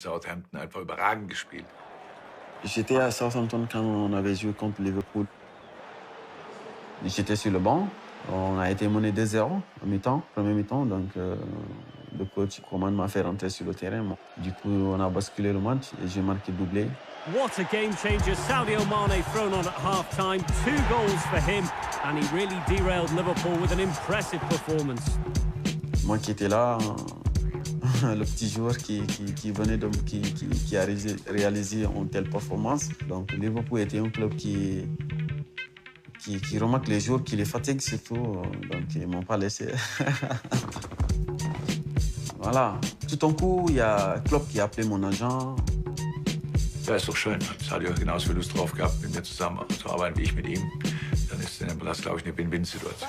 Southampton einfach überragend gespielt. J'étais à Southampton quand on avait joué contre Liverpool. J'étais sur le banc. On a été mené 2-0 au mi-temps, premier mi-temps. Donc, le coach Coman m'a fait rentrer sur le terrain. Du coup, on a basculé le match et j'ai marqué doublé. What a game changer. Sadio Mane thrown on at half-time. 2 goals for him. And he really derailed Liverpool with an impressive performance. Moi qui étais là, le petit joueur qui venait qui a réalisé une telle performance. Donc, Liverpool était un club qui remarque les jours, qui les fatigue surtout. Donc, ils ne m'ont pas laissé. Voilà. Tout d'un coup, il y a Klopp qui a appelé mon agent. Ja, ist doch schön. Sadio hat genauso viel Lust drauf gehabt, mit mir zusammen zu arbeiten wie ich mit ihm. Dann ist das, glaube ich, eine Win-Win-Situation.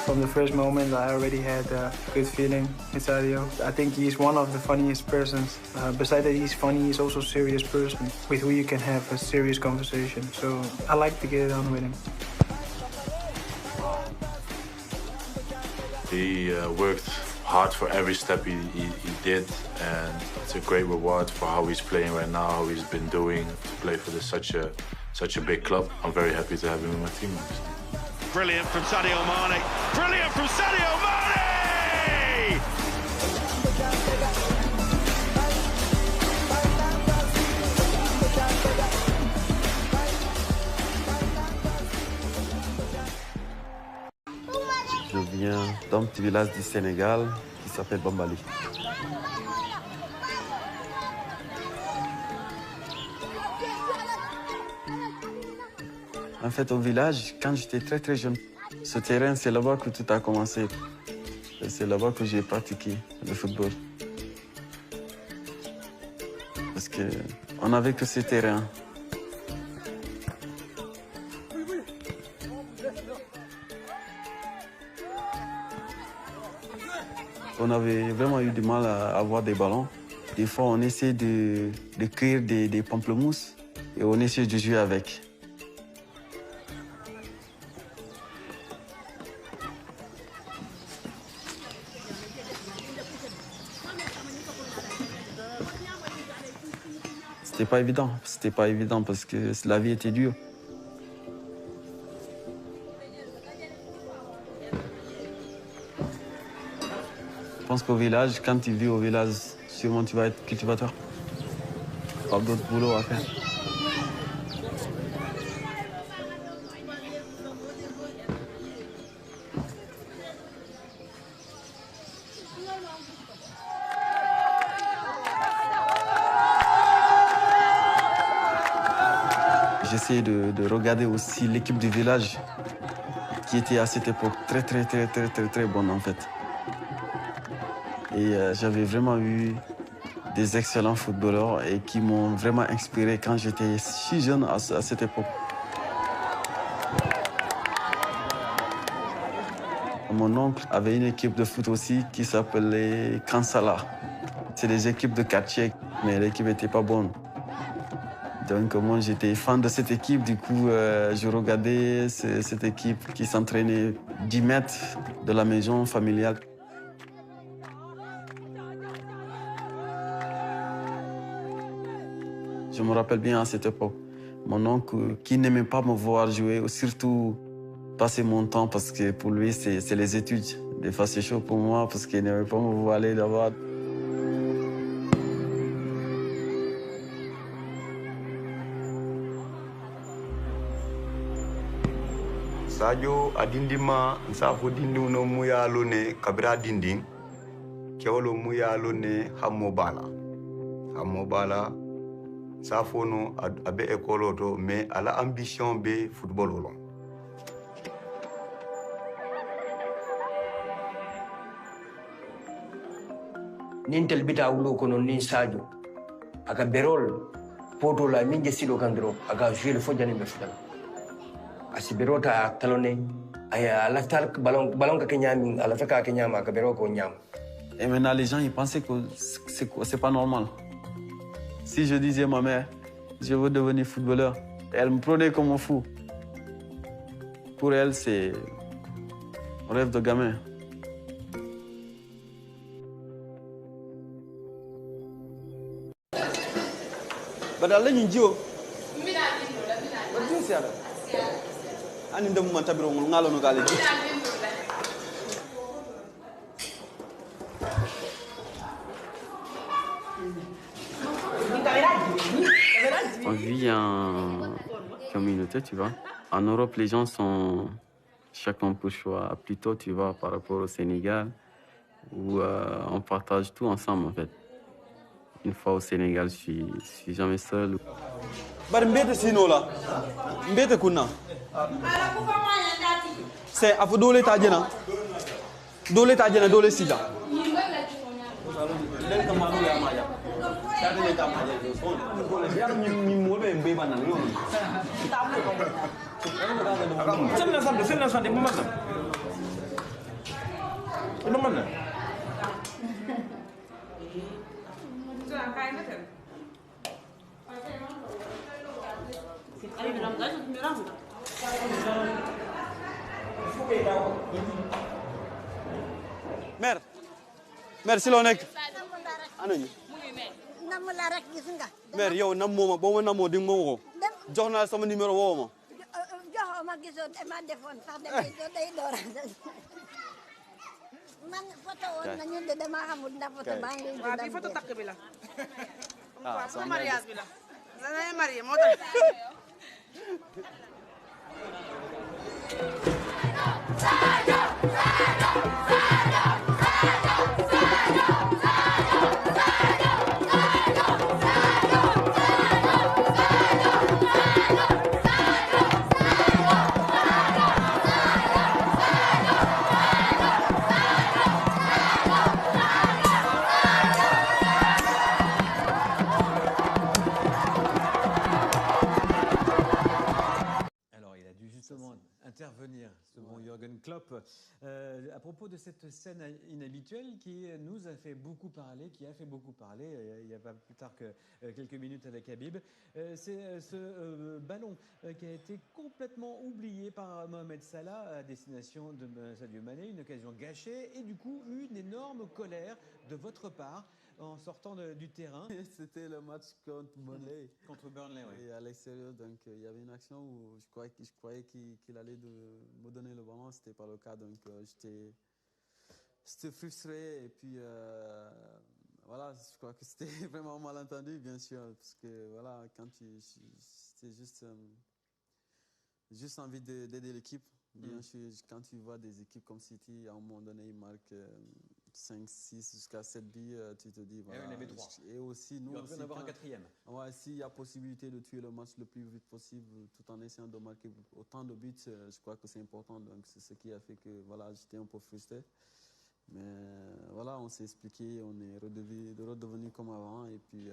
From the first moment, I already had a good feeling with Sadio. I think he's one of the funniest persons. Besides that he's funny, he's also a serious person with who you can have a serious conversation. So I like to get it on with him. He worked hard for every step he did, and it's a great reward for how he's playing right now, how he's been doing to play for such a big club. I'm very happy to have him in my team. Brilliant from Sadio Mane. Brilliant from Sadio Mane! Je viens d'un petit village du Sénégal qui s'appelle Bambali. En fait, au village, quand j'étais très très jeune, ce terrain, c'est là-bas que tout a commencé. C'est là-bas que j'ai pratiqué le football. Parce qu'on n'avait que ce terrain. On avait vraiment eu du mal à avoir des ballons. Des fois, on essayait de cueillir des pamplemousses et on essayait de jouer avec. C'était pas évident parce que la vie était dure. Je pense qu'au village, quand tu vis au village, sûrement tu vas être cultivateur. Pas d'autre boulot à faire. J'essayais de regarder aussi l'équipe du village qui était à cette époque très bonne en fait. Et j'avais vraiment eu des excellents footballeurs et qui m'ont vraiment inspiré quand j'étais si jeune à cette époque. Mon oncle avait une équipe de foot aussi qui s'appelait Kansala. C'est des équipes de quartier, mais l'équipe n'était pas bonne. Donc moi j'étais fan de cette équipe, du coup je regardais cette équipe qui s'entraînait 10 mètres de la maison familiale. Je me rappelle bien à cette époque, mon oncle qui n'aimait pas me voir jouer, ou surtout passer mon temps parce que pour lui c'est les études. Des fois c'est chaud pour moi parce qu'il n'aimait pas me voir aller là-bas. Sadio adindima nsafo dindi uno muya lone kabira dindin kewolo muya lone hammo bala safo no abe ekolo to mais ala ambition be football olon nintel bita wulo kono nin Sadio aka berol poto la minje silo kandro aka jouer fo jani be fudan asiberota talone aya laftal balon ka kenyami ala taka kenyama ka bero ko nyam Et maintenant, les gens, ils pensaient que c'est pas normal. Si je disais à ma mère, je veux devenir footballeur, elle me prenait comme un fou. Pour elle, c'est un rêve de gamin. Badalla ñu jiwo badin siara ani ndam man tabiro ngol ngalo no gale On vit en communauté, tu vois. En Europe, les gens sont chacun pour choix. Plutôt, tu vois, par rapport au Sénégal, où on partage tout ensemble, en fait. Une fois au Sénégal, je suis jamais seul. bar mbete sino la mbete kunna c'est afu dole ta jena dole sida len ka manu ya maya ta de ta maya so ya ni mo be mbe banan yo sen na mo man Mère si loo nekk ana ñu nam la rek gis nga mère yow nam mooma boo ma namoo di nga ma woo jox naa sama numéro woo ma jox ma gisoon ma defoon sax day doora man photo woon nañu de dama xamul ndax photo baa ngi waaw bi photo takk bi la ah sama mariage bi la dana marié moo tax intervenir, ce bon Jürgen Klopp, à propos de cette scène inhabituelle qui nous a fait beaucoup parler, qui a fait beaucoup parler, il n'y a pas plus tard que quelques minutes avec Habib. C'est ce ballon qui a été complètement oublié par Mohamed Salah à destination de Sadio Mané, une occasion gâchée et du coup une énorme colère de votre part en sortant du terrain. C'était le match contre Burnley. Contre Burnley, oui. Et à l'extérieur, donc il y avait une action où je croyais qu'il allait me donner le ballon, c'était pas le cas, donc j'étais frustré et puis voilà, je crois que c'était vraiment malentendu, bien sûr, parce que voilà, c'était juste envie d'aider l'équipe. Bien sûr, quand tu vois des équipes comme City, à un moment donné, ils marquent 5, 6, jusqu'à 7 buts, tu te dis, voilà. Et il y en avait 3. Et aussi, nous, il aurait pu en avoir un quatrième. Ouais, s'il y a possibilité de tuer le match le plus vite possible, tout en essayant de marquer autant de buts, je crois que c'est important. Donc, c'est ce qui a fait que, voilà, j'étais un peu frustré. Mais voilà, on s'est expliqué, on est redevenu comme avant, et puis...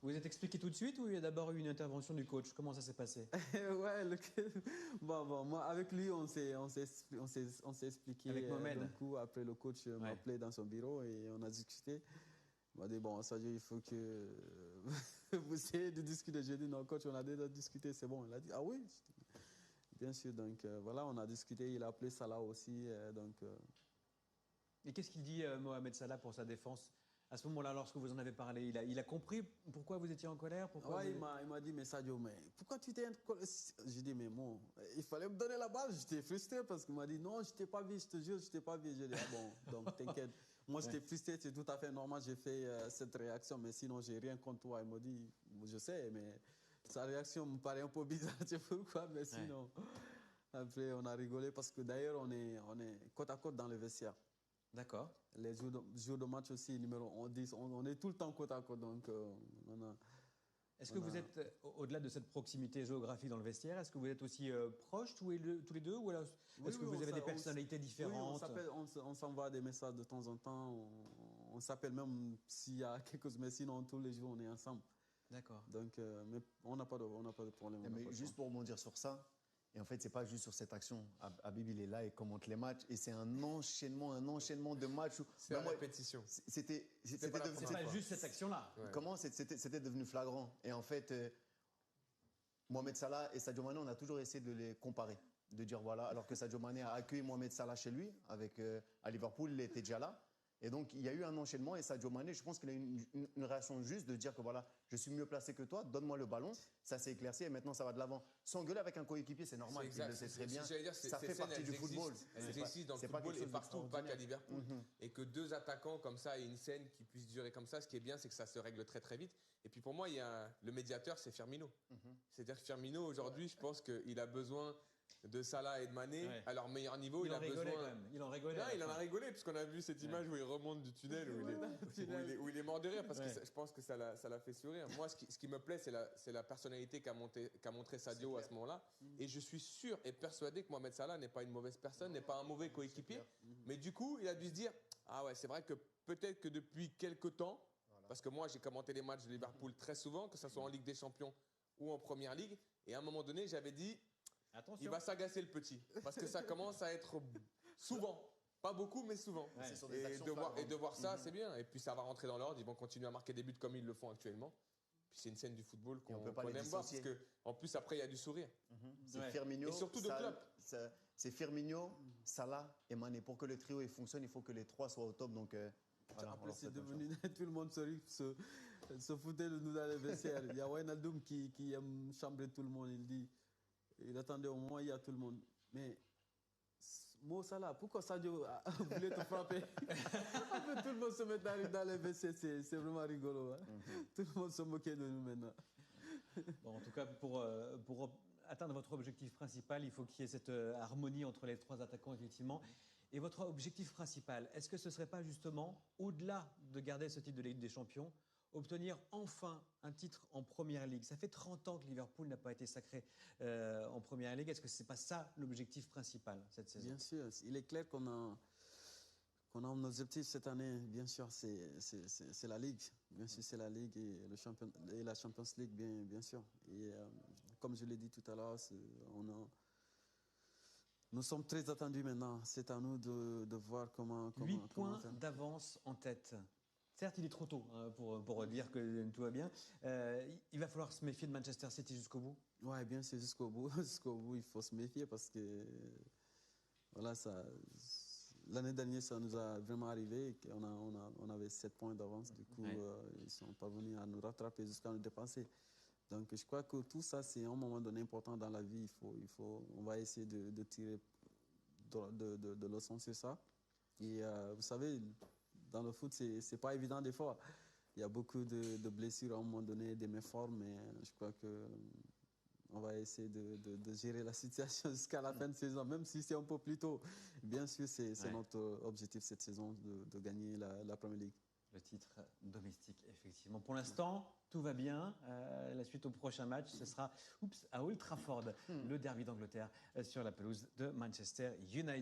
Vous êtes expliqué tout de suite ou il y a d'abord eu une intervention du coach? Comment ça s'est passé? Ouais, bon, moi, avec lui, on s'est expliqué. Avec Mohamed. Du coup, après, le coach m'a appelé dans son bureau et on a discuté. Il m'a dit, bon, Sadio, il faut que vous essayez de discuter. J'ai dit, non, coach, on a déjà discuté, c'est bon. Il a dit, ah oui? Bien sûr, donc voilà, on a discuté. Il a appelé Salah aussi, donc... Et qu'est-ce qu'il dit, Mohamed Salah, pour sa défense? À ce moment-là, lorsque vous en avez parlé, il a compris pourquoi vous étiez en colère? Ouais, il m'a dit, mais Sadio, mais pourquoi tu t'es en colère? J'ai dit, mais bon, il fallait me donner la balle. J'étais frustré parce qu'il m'a dit, non, je t'ai pas vu, je te jure, je t'ai pas vu. J'ai dit, ah bon, donc t'inquiète. Moi, j'étais frustré, c'est tout à fait normal, j'ai fait cette réaction, mais sinon, j'ai rien contre toi. Il m'a dit, je sais, mais sa réaction me paraît un peu bizarre, tu sais pourquoi, mais sinon, après, on a rigolé parce que d'ailleurs, on est côte à côte dans le vestiaire. D'accord. Les jours de match aussi, numéro 10, on est tout le temps côte à côte. Donc, est-ce que vous êtes, au-delà de cette proximité géographique dans le vestiaire, est-ce que vous êtes aussi proches tous les deux ou alors est-ce que vous avez des personnalités différentes? Oui, on s'envoie des messages de temps en temps, on s'appelle même s'il y a quelque chose, mais sinon tous les jours on est ensemble. D'accord. Donc, mais on n'a pas de problème. Mais juste pour rebondir sur ça, Et en fait, c'est pas juste sur cette action. Habib, il est là et commente les matchs. Et c'est un enchaînement de matchs. C'est la répétition. C'était pas juste cette action-là. Ouais. Comment c'était devenu flagrant. Et en fait, Mohamed Salah et Sadio Mané, on a toujours essayé de les comparer. De dire voilà, alors que Sadio Mané a accueilli Mohamed Salah chez lui, à Liverpool, il était déjà là. Et donc, il y a eu un enchaînement et Sadio Mané, je pense qu'il a eu une réaction juste de dire que voilà, je suis mieux placé que toi, donne-moi le ballon. Ça s'est éclairci et maintenant, ça va de l'avant. S'engueuler avec un coéquipier, c'est normal, il le sait très bien. Ça fait partie du football. Elles existent dans le football et partout, pas qu'à Liverpool. Et que deux attaquants comme ça et une scène qui puisse durer comme ça, ce qui est bien, c'est que ça se règle très très vite. Et puis pour moi, le médiateur, c'est Firmino. C'est-à-dire que Firmino, aujourd'hui, je pense qu'il a besoin de Salah et de Mané à leur meilleur niveau. Il a besoin. Quand même. Il en rigolait. Non, il en a rigolé puisqu'on a vu cette image où il remonte du tunnel où il est mort de rire parce que je pense que ça l'a fait sourire. Moi, ce qui me plaît, c'est la personnalité qu'a montré Sadio à ce moment-là. Et je suis sûr et persuadé que Mohamed Salah n'est pas une mauvaise personne, n'est pas un mauvais coéquipier. Mais du coup, il a dû se dire ah ouais, c'est vrai que peut-être que depuis quelques temps, parce que moi j'ai commenté les matchs de Liverpool très souvent, que ce soit en Ligue des Champions ou en Première Ligue, et à un moment donné, j'avais dit attention. Il va s'agacer le petit, parce que ça commence à être souvent, pas beaucoup, mais souvent. Ouais. Et de voir ça, c'est bien. Et puis ça va rentrer dans l'ordre, ils vont continuer à marquer des buts comme ils le font actuellement. Puis c'est une scène du football qu'on aime voir, parce qu'en plus, après, il y a du sourire. C'est Firmino, et surtout de club. C'est Firmino, Salah et Mané. Pour que le trio fonctionne, il faut que les trois soient au top. Donc, voilà, après, c'est devenu tout le monde se foutait de nous dans les vestiaires. Il y a Wijnaldum qui aime chambrer tout le monde, il dit. Il attendait au moment où il y a tout le monde. Mais, Mo Salah, pourquoi Sadio voulait te frapper? Après, tout le monde se met dans les WC, c'est vraiment rigolo. Hein? Tout le monde se moquait de nous maintenant. Bon, en tout cas, pour atteindre votre objectif principal, il faut qu'il y ait cette harmonie entre les trois attaquants, effectivement. Et votre objectif principal, est-ce que ce ne serait pas justement, au-delà de garder ce titre de Ligue des Champions, obtenir enfin un titre en Première Ligue? Ça fait 30 ans que Liverpool n'a pas été sacré en Première Ligue. Est-ce que ce n'est pas ça l'objectif principal cette saison? Bien sûr. Il est clair qu'on a un objectif cette année. Bien sûr, c'est la Ligue. Bien sûr, c'est la Ligue et la Champions League, bien sûr. Et comme je l'ai dit tout à l'heure, nous sommes très attendus maintenant. C'est à nous de voir comment... 8 points d'avance en tête. Certes, il est trop tôt hein, pour dire que tout va bien. Il va falloir se méfier de Manchester City jusqu'au bout. Oui, bien sûr, jusqu'au bout. Jusqu'au bout, il faut se méfier parce que voilà, l'année dernière, ça nous a vraiment arrivé. On avait 7 points d'avance. Du coup, ils sont parvenus à nous rattraper jusqu'à nous dépasser. Donc, je crois que tout ça, c'est un moment donné important dans la vie. On va essayer de tirer de leçons sur ça. Et vous savez... Dans le foot, c'est pas évident des fois. Il y a beaucoup de blessures à un moment donné, des méformes, mais je crois qu'on va essayer de gérer la situation jusqu'à la fin de saison, même si c'est un peu plus tôt. Bien sûr, c'est notre objectif cette saison de gagner la Premier League. Le titre domestique, effectivement. Pour l'instant, tout va bien. La suite au prochain match, ce sera à Old Trafford, le derby d'Angleterre sur la pelouse de Manchester United.